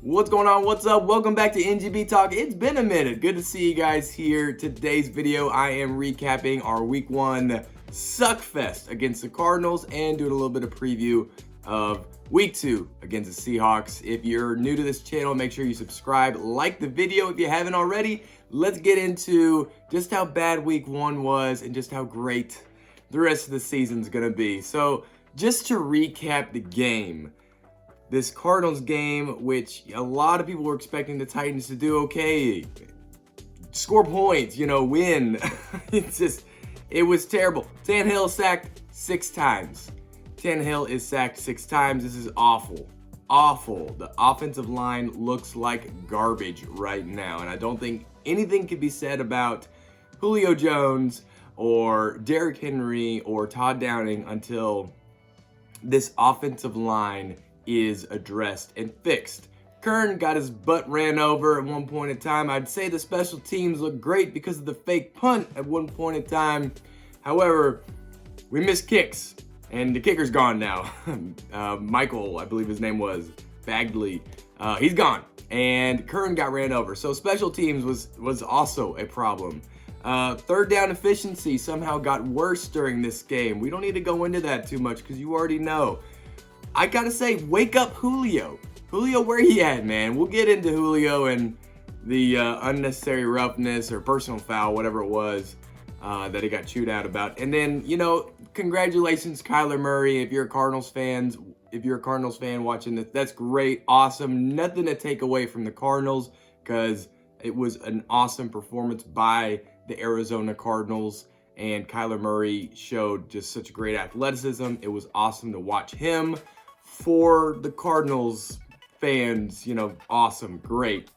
What's going on? What's up? Welcome back to NGB Talk. It's been a minute. Good to see you guys here. Today's video, I am recapping our week 1 suckfest against the Cardinals and doing a little bit of preview of week 2 against the Seahawks. If you're new to this channel, make sure you subscribe, like the video if you haven't already. Let's get into just how bad week 1 was and just how great the rest of the season's gonna be. So just to recap the game, this Cardinals game, which a lot of people were expecting the Titans to do okay, score points, win. It was terrible. Tannehill sacked 6 times. Tannehill is sacked 6 times. This is awful. Awful. The offensive line looks like garbage right now, and I don't think anything can be said about Julio Jones or Derrick Henry or Todd Downing until this offensive line is addressed and fixed. Kern got his butt ran over at one point in time. I'd say the special teams look great because of the fake punt at one point in time. However, we missed kicks, and the kicker's gone now. Michael, I believe his name was, Bagley, he's gone, and Kern got ran over. So special teams was also a problem. Third down efficiency somehow got worse during this game. We don't need to go into that too much because you already know. I gotta say, wake up Julio. Julio, where he at, man? We'll get into Julio and the unnecessary roughness or personal foul, whatever it was, that he got chewed out about. And then, congratulations, Kyler Murray. If you're a Cardinals fan watching this, that's great, awesome. Nothing to take away from the Cardinals because it was an awesome performance by the Arizona Cardinals. And Kyler Murray showed just such great athleticism. It was awesome to watch him. For the Cardinals fans, awesome, great.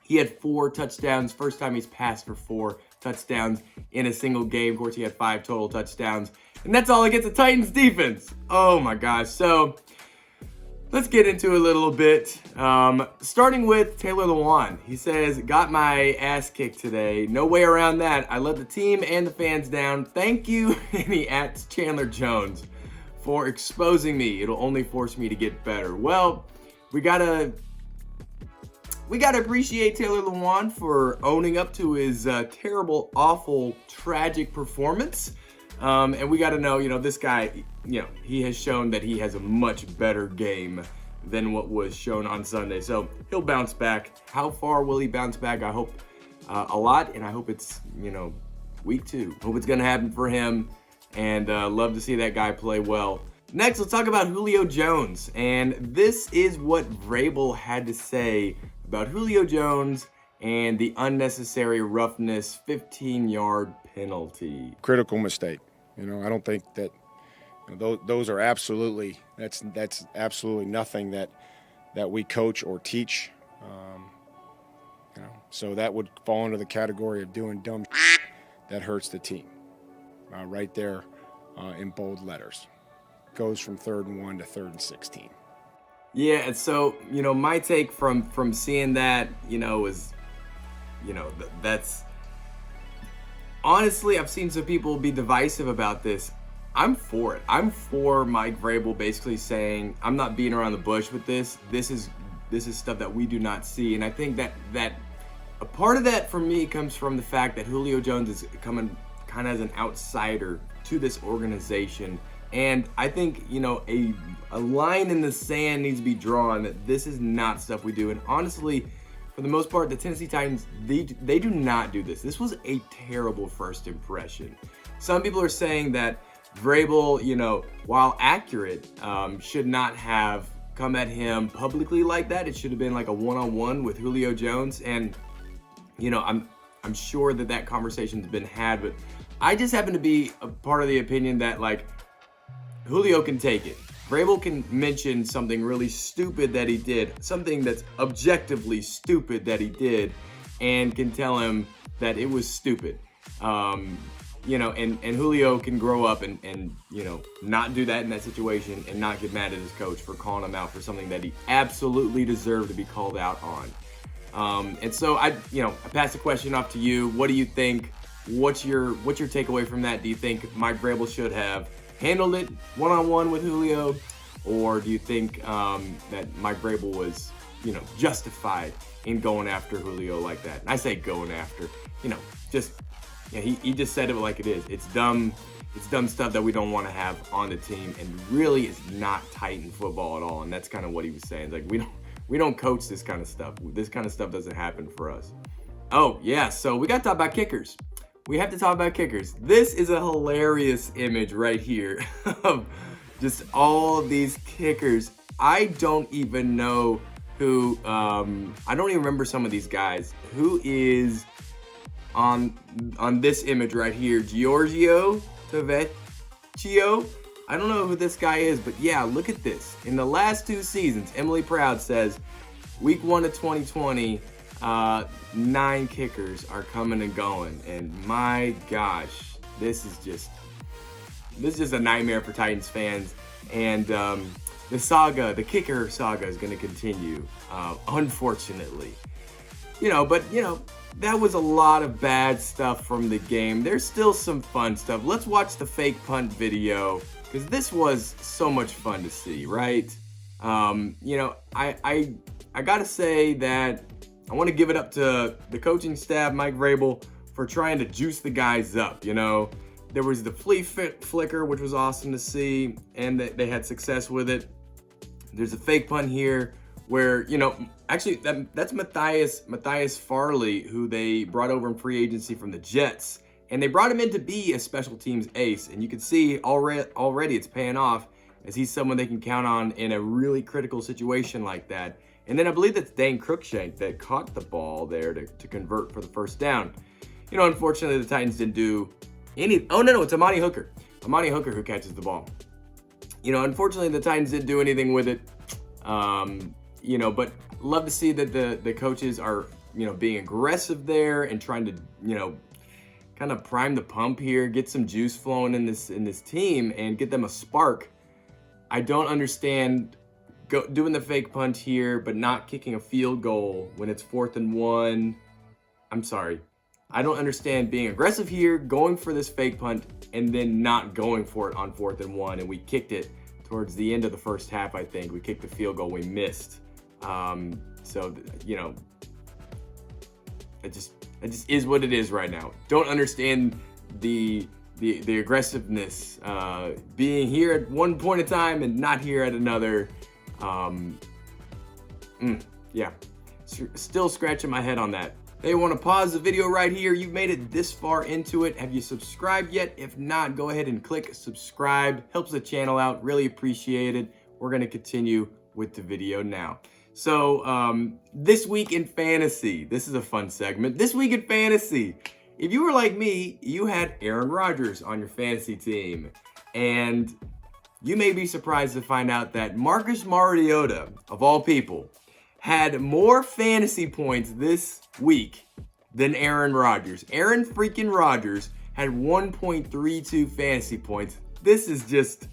He had 4 touchdowns. First time he's passed for 4 touchdowns in a single game. Of course, he had 5 total touchdowns. And that's all against the Titans defense. Oh my gosh. So let's get into a little bit. Starting with Taylor Lewan. He says, got my ass kicked today. No way around that. I let the team and the fans down. Thank you. And he adds Chandler Jones for exposing me. It'll only force me to get better. Well, we gotta appreciate Taylor Lewan for owning up to his terrible, awful, tragic performance. And we gotta know, this guy, he has shown that he has a much better game than what was shown on Sunday. So he'll bounce back. How far will he bounce back? I hope a lot, and I hope it's, week 2. Hope it's gonna happen for him. And love to see that guy play well. Next, let's talk about Julio Jones. And this is what Vrabel had to say about Julio Jones and the unnecessary roughness 15-yard penalty. Critical mistake. I don't think that those are absolutely, that's absolutely nothing that we coach or teach. So that would fall into the category of doing dumb shit that hurts the team. Right there in bold letters. Goes from 3rd and 1 to 3rd and 16. Yeah, and so, my take from seeing that, was, that's... Honestly, I've seen some people be divisive about this. I'm for it. I'm for Mike Vrabel basically saying, I'm not beating around the bush with this. This is stuff that we do not see. And I think that a part of that for me comes from the fact that Julio Jones is coming kind of as an outsider to this organization. And I think, a line in the sand needs to be drawn that this is not stuff we do. And honestly, for the most part, the Tennessee Titans, they do not do this. This was a terrible first impression. Some people are saying that Vrabel, while accurate, should not have come at him publicly like that. It should have been like a one-on-one with Julio Jones. And, I'm sure that conversation's been had, but I just happen to be a part of the opinion that, Julio can take it. Vrabel can mention something really stupid that he did, something that's objectively stupid that he did, and can tell him that it was stupid. And Julio can grow up and not do that in that situation and not get mad at his coach for calling him out for something that he absolutely deserved to be called out on. And so I pass the question off to you. What do you think? What's your takeaway from that? Do you think Mike Vrabel should have handled it one-on-one with Julio, or do you think that Mike Vrabel was justified in going after Julio like that. And I say going after, he just said it like it is. It's dumb. It's dumb stuff that we don't want to have on the team, and really is not Titan football at all. And that's kind of what he was saying. Like, we don't coach this kind of stuff. This kind of stuff doesn't happen for us. Oh yeah, so we got to talk about kickers. We have to talk about kickers. This is a hilarious image right here of just all these kickers. I don't even know who. I don't even remember some of these guys. Who is on this image right here? Giorgio Tavecchio. I don't know who this guy is, but yeah, look at this. In the last 2 seasons, Emily Proud says, week 1 of 2020, 9 kickers are coming and going. And my gosh, this is just a nightmare for Titans fans. And the kicker saga is going to continue, unfortunately. But that was a lot of bad stuff from the game. There's still some fun stuff. Let's watch the fake punt video, because this was so much fun to see, right? I gotta say that I want to give it up to the coaching staff, Mike Vrabel, for trying to juice the guys up. There was the flea flicker, which was awesome to see, and they had success with it. There's a fake punt here where, actually that's Matthias Farley, who they brought over in free agency from the Jets. And they brought him in to be a special teams ace. And you can see already it's paying off, as he's someone they can count on in a really critical situation like that. And then I believe that's Dane Cruikshank that caught the ball there to convert for the first down. Unfortunately, the Titans didn't do any. Oh, no, it's Amani Hooker. Amani Hooker who catches the ball. Unfortunately, the Titans didn't do anything with it. But love to see that the coaches are, being aggressive there and trying to, kind of prime the pump here, get some juice flowing in this team and get them a spark. I don't understand doing the fake punt here, but not kicking a field goal when it's 4th and 1. I'm sorry. I don't understand being aggressive here, going for this fake punt, and then not going for it on 4th and 1. And we kicked it towards the end of the first half, I think. We kicked the field goal we missed. It just is what it is right now. Don't understand the aggressiveness, being here at one point in time and not here at another. Yeah, still scratching my head on that. Hey, want to pause the video right here? You've made it this far into it. Have you subscribed yet? If not, go ahead and click subscribe. Helps the channel out. Really appreciate it. We're going to continue with the video now. So this week in fantasy, this is a fun segment. This week in fantasy, if you were like me, you had Aaron Rodgers on your fantasy team. And you may be surprised to find out that Marcus Mariota, of all people, had more fantasy points this week than Aaron Rodgers. Aaron freaking Rodgers had 1.32 fantasy points. This is just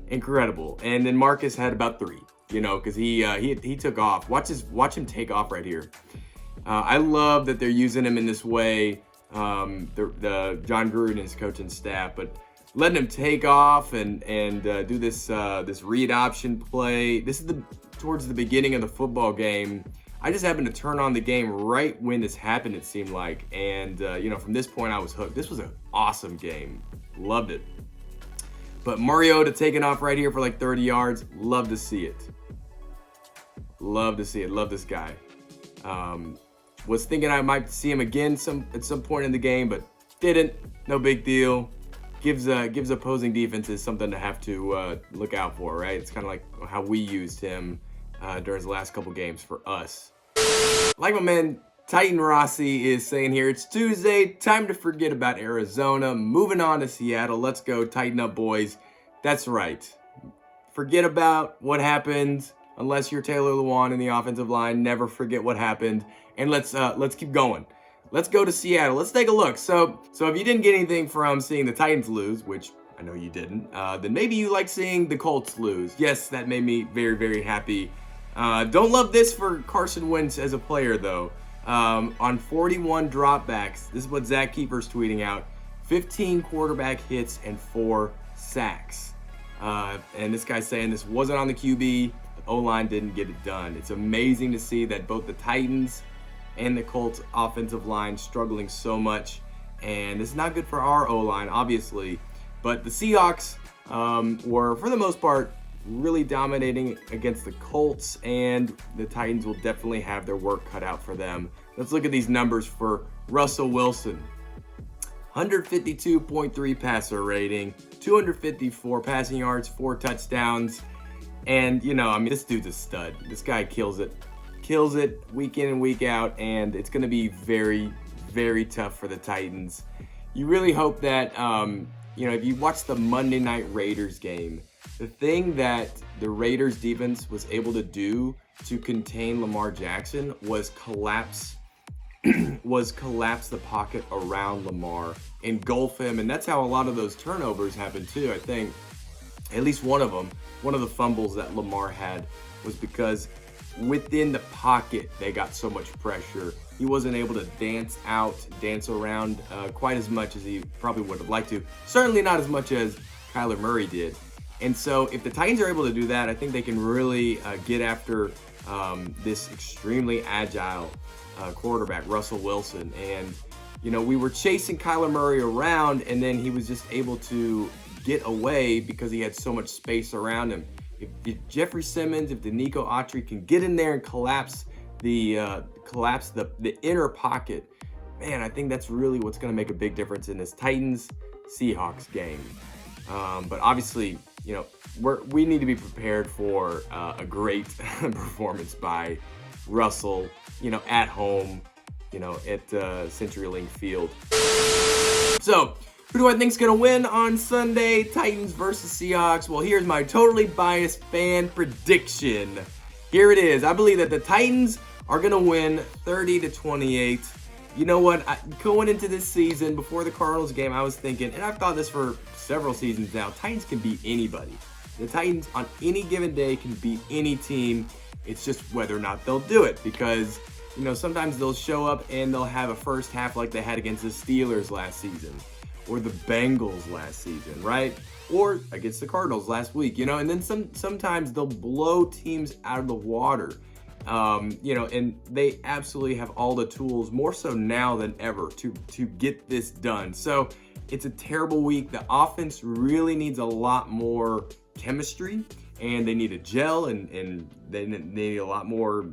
incredible. And then Marcus had about 3, because he took off. Watch him take off right here. I love that they're using him in this way. The John Gruden's coaching staff, but letting him take off and do this read option play. This is towards the beginning of the football game. I just happened to turn on the game right when this happened, it seemed like. And, from this point, I was hooked. This was an awesome game. Loved it. But Mariota taking off right here for like 30 yards. Love to see it. Love to see it. Love this guy. Was thinking I might see him again at some point in the game, but didn't. No big deal. Gives opposing defenses something to have to look out for, right? It's kind of like how we used him during his last couple games for us. Like my man Titan Rossi is saying here, it's Tuesday, time to forget about Arizona, moving on to Seattle. Let's go, tighten up, boys. That's right. Forget about what happened, unless you're Taylor Lewan in the offensive line. Never forget what happened, and let's keep going. Let's go to Seattle. Let's take a look. So if you didn't get anything from seeing the Titans lose, which I know you didn't, then maybe you like seeing the Colts lose. Yes, that made me very, very happy. Don't love this for Carson Wentz as a player, though. On 41 dropbacks, this is what Zach Keefer's tweeting out, 15 quarterback hits and 4 sacks. And this guy's saying this wasn't on the QB. The O-line didn't get it done. It's amazing to see that both the Titans and the Colts offensive line struggling so much, and it's not good for our O-line, obviously. But the Seahawks were, for the most part, really dominating against the Colts, and the Titans will definitely have their work cut out for them. Let's look at these numbers for Russell Wilson. 152.3 passer rating, 254 passing yards, 4 touchdowns. And, you know, I mean, this dude's a stud. This guy kills it week in and week out, and it's going to be very, very tough for the Titans. You really hope that, you know, if you watch the Monday Night Raiders game, the thing that the Raiders defense was able to do to contain Lamar Jackson was collapse the pocket around Lamar, engulf him, and that's how a lot of those turnovers happened too. I think at least one of the fumbles that Lamar had was because within the pocket they got so much pressure. He wasn't able to dance around quite as much as he probably would have liked to. Certainly not as much as Kyler Murray did. And so if the Titans are able to do that, I think they can really get after this extremely agile quarterback, Russell Wilson. And, you know, we were chasing Kyler Murray around, and then he was just able to get away because he had so much space around him. If Jeffrey Simmons, if Danico Autry can get in there and collapse the inner pocket, man, I think that's really what's going to make a big difference in this Titans-Seahawks game. But obviously, you know, we need to be prepared for a great performance by Russell, you know, at home, you know, at CenturyLink Field. So, who do I think is going to win on Sunday? Titans versus Seahawks. Well, here's my totally biased fan prediction. Here it is. I believe that the Titans are going to win 30-28. You know what? Going into this season, before the Cardinals game, I was thinking, and I've thought this for several seasons now, Titans can beat anybody. The Titans on any given day can beat any team. It's just whether or not they'll do it, because, you know, sometimes they'll show up and they'll have a first half like they had against the Steelers last season, or the Bengals last season, right? Or against the Cardinals last week, you know, and then sometimes they'll blow teams out of the water. You know, and they absolutely have all the tools, more so now than ever, to get this done. So it's a terrible week. The offense really needs a lot more chemistry, and they need to gel, and they need a lot more.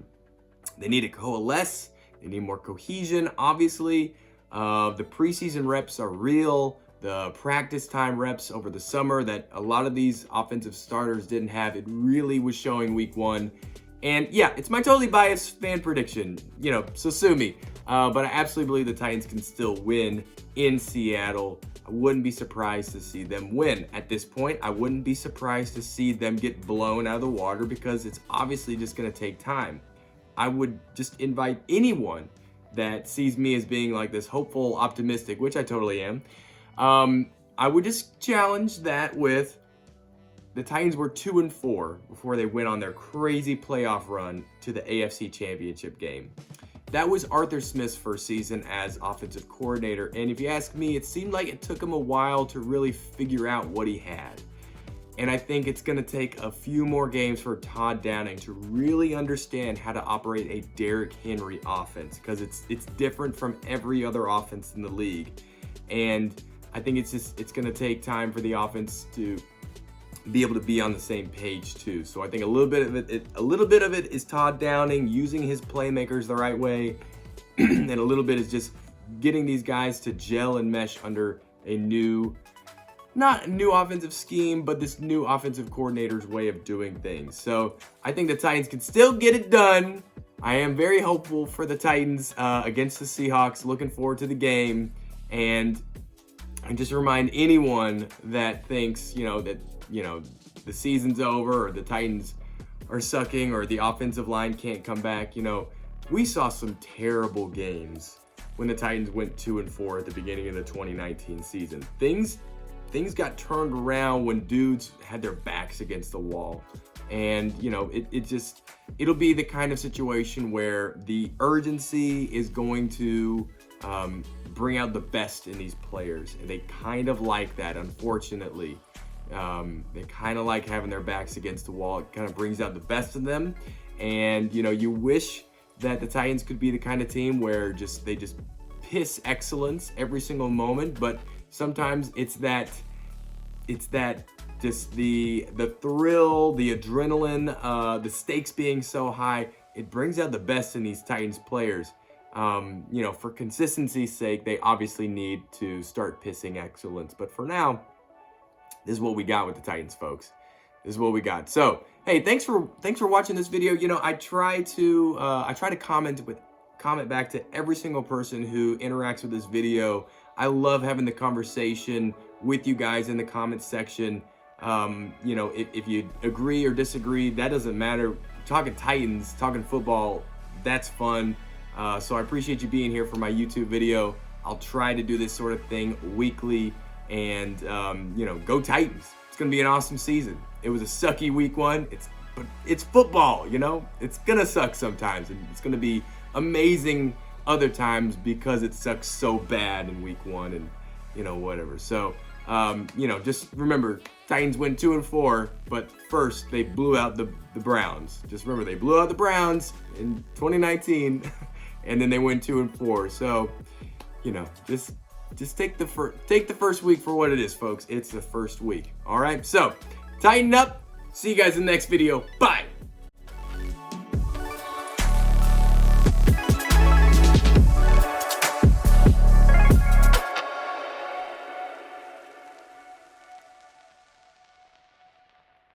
They need to coalesce. They need more cohesion. Obviously, the preseason reps are real. The practice time reps over the summer that a lot of these offensive starters didn't have, it really was showing week one. And yeah, it's my totally biased fan prediction, you know, so sue me. But I absolutely believe the Titans can still win in Seattle. I wouldn't be surprised to see them win. At this point, I wouldn't be surprised to see them get blown out of the water, because it's obviously just going to take time. I would just invite anyone that sees me as being like this hopeful, optimistic, which I totally am. I would just challenge that with the Titans were 2-4 before they went on their crazy playoff run to the AFC Championship game. That was Arthur Smith's first season as offensive coordinator, and if you ask me, it seemed like it took him a while to really figure out what he had. And I think it's going to take a few more games for Todd Downing to really understand how to operate a Derrick Henry offense, because it's different from every other offense in the league. And I think it's going to take time for the offense to be able to be on the same page too. So I think a little bit of it is Todd Downing using his playmakers the right way, and a little bit is just getting these guys to gel and mesh under a not a new offensive scheme, but this new offensive coordinator's way of doing things. So I think the Titans can still get it done. I am very hopeful for the Titans against the Seahawks. Looking forward to the game, and just remind anyone that thinks, that the season's over, or the Titans are sucking, or the offensive line can't come back. We saw some terrible games when the Titans went 2-4 at the beginning of the 2019 season. Things got turned around when dudes had their backs against the wall. And, it'll be the kind of situation where the urgency is going to bring out the best in these players. And they kind of like that, unfortunately. They kind of like having their backs against the wall. It kind of brings out the best of them. And, you know, you wish that the Titans could be the kind of team where they just piss excellence every single moment. But sometimes it's that just the thrill, the adrenaline, the stakes being so high. It brings out the best in these Titans players. You know, for consistency's sake, they obviously need to start pissing excellence. But for now, this is what we got with the Titans, folks. This is what we got. So, hey, thanks for watching this video. You know, I try to comment back to every single person who interacts with this video. I love having the conversation with you guys in the comments section. You know, if you agree or disagree, that doesn't matter. Talking Titans, talking football, that's fun. So I appreciate you being here for my YouTube video. I'll try to do this sort of thing weekly, and you know, go Titans. It's gonna be an awesome season. It was a sucky week 1. But it's football, you know? It's gonna suck sometimes, and it's gonna be amazing other times because it sucks so bad in week 1 and, you know, whatever. So, you know, just remember, Titans win 2-4, but first they blew out the Browns. Just remember, they blew out the Browns in 2019, and then they win 2-4. So, you know, just take the first week for what it is, folks. It's the first week. All right. So, tighten up. See you guys in the next video. Bye.